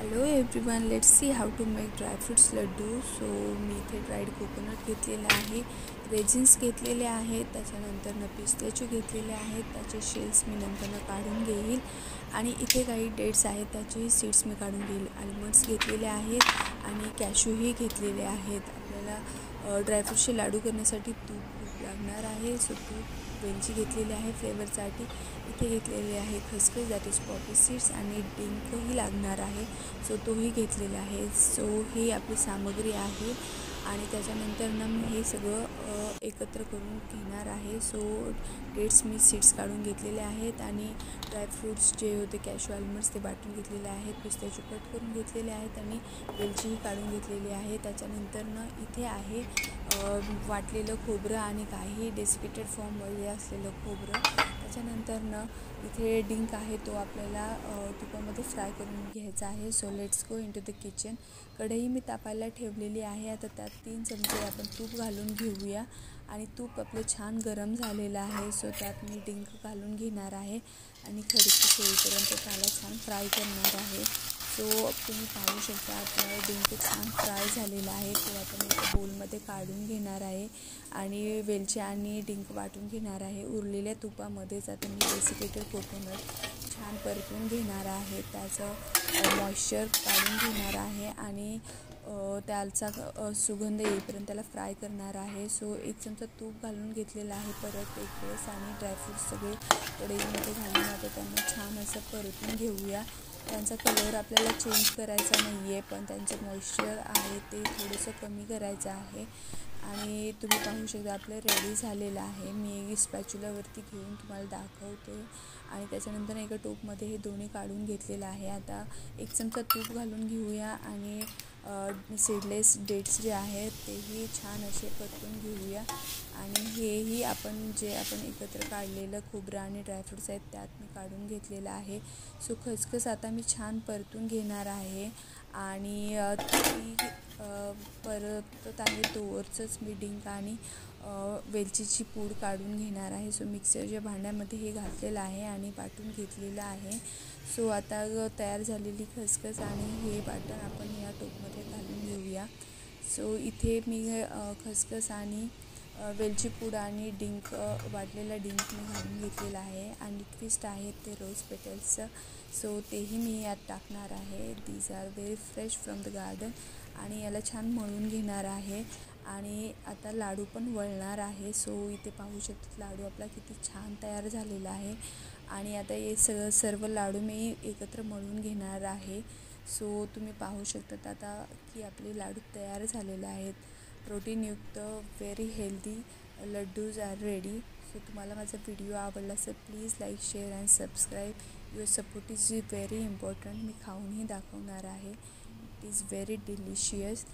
Hello everyone, let's see how to make dry fruits laddu. So मी इथे dried coconut घेतलेला आहे, रेझिन्स घेतलेले आहेत, त्याच्यानंतर पिस्ताचिओ घेतलेले आहेत. त्याचे शेल्स मी नंतर काढून घेईल. आणि इथे काही डेट्स आहेत, त्याचे सीड्स मी काढून घेईल. आल्मंड्स घेतलेले आहेत आणि कॅशूही घेतलेले आहेत. आपल्याला ड्रायफ्रूटचे लाडू करण्यासाठी तूप खूप लागणार आहे. सो तूप वेलची घेतलेली आहे फ्लेवरसाठी. इथे घेतलेले आहे खसखस, दॅट इज पॉपी सीड्स, आणि डिंकही लागणार आहे. सो तोही घेतलेला आहे. सो ही आपली सामग्री आहे. आणि त्याच्यानंतर मी हे सगळं एकत्र करून घेणार आहे. सो डेट्स मी सीड्स काढून घेतलेले आहेत आणि ड्रायफ्रूट्स जे होते कॅशू आल्मंड्स ते वाटून घेतलेले आहेत. पिस्ताचिओ कट करून घेतलेले आहेत आणि वेलचीही काढून घेतलेली आहे. त्याच्यानंतर इथे आहे वाटलेलं खोबरं आणि काही डेसिकेटेड फॉर्ममध्ये असलेलं खोबरं. त्याच्यानंतर इथे डिंक आहे, तो आपल्याला तुपामध्ये फ्राय करून घ्यायचा आहे. So let's go in to the kitchen. कढई मी तापायला ठेवलेली आहे. आता त्यात 3 चमचे आपण तूप घालून घेऊया. आणि तूप आपलं छान गरम झालेलं आहे. सो त्यात मी डिंक घालून घेणार आहे आणि खडकी होईपर्यंत त्याला छान फ्राय करणार आहे. सो तुम्ही पाहू शकता आपला डिंक छान फ्राय झालेला आहे. तो आता मी एका बोलमध्ये काढून घेणार आहे आणि वेलची आणि डिंक वाटून घेणार आहे. उरलेल्या तुपामध्येच आता मी डेसिकेटेड कोकोनट छान परतून घेणार आहे. त्याचं मॉइश्चर काढून घेणार आहे आणि त्याचा सुगंध येईपर्यंत त्याला फ्राय करणार आहे. सो 1 चमचा तूप घालून घेतलेला आहे परत एक वेळेस. आणि ड्रायफ्रूट्स सगळे कढईमध्ये घालून आता त्यांना छान असं परतून घेऊया. त्यांचा कलर आपल्याला चेंज करायचा नाही आहे, पण त्यांचं मॉइश्चर आहे ते थोडंसं कमी करायचं आहे. आणि तुम्ही पाहू शकता आपलं रेडी झालेलं आहे. मी स्पॅच्युलावरती घेऊन तुम्हाला दाखवते. आणि त्याच्यानंतर एका टोपमध्ये हे दोन्ही काढून घेतलेलं आहे. आता 1 चमचा तूप घालून घेऊया आणि सीडलेस डेट्स जे आहेत तेही छान असे परतून घेऊया. आणि हेही आपण एकत्र काढलेलं खोबरं आणि ड्रायफ्रूट्स आहेत त्यात मी काढून घेतलेलं आहे. सो खसखस आता मी छान परतून घेणार आहे आणि ती परतत आहे तोवरचंच मी डिंक आणि वेलचीची पूड काढून घेणार आहे. सो मिक्सरच्या भांड्यामध्ये हे घातलेलं आहे आणि वाटून घेतलेलं आहे. सो आता तयार झालेली खसखस आणि हे वाटण आपण या टोपमध्ये घालून घेऊया. सो इथे मी खसखस आणि वेलची पूड आणि डिंक वाटलेला डिंक मी घालून घेतलेला आहे. आणि ट्विस्ट आहेत ते रोज पेटल्सचं. सो तेही मी यात टाकणार आहे. These are very fresh from the garden. आणि याला छान मळून घेणार आहे आणि आता लाडू पण वळणार आहे. सो इथे पाहू शकतो लाडू आपला किती छान तयार झालेला आहे. आणि आता हे सर्व लाडू मी एकत्र मळून घेणार आहे. सो तुम्ही पाहू शकता आता की आपले लाडू तयार झालेले आहेत. प्रोटीनयुक्त very healthy laddus are ready. So तुम्हाला माझा व्हिडिओ आवडला असेल please like, share and subscribe. Your support is very important. मी खाऊनही दाखवणार आहे. It is very delicious.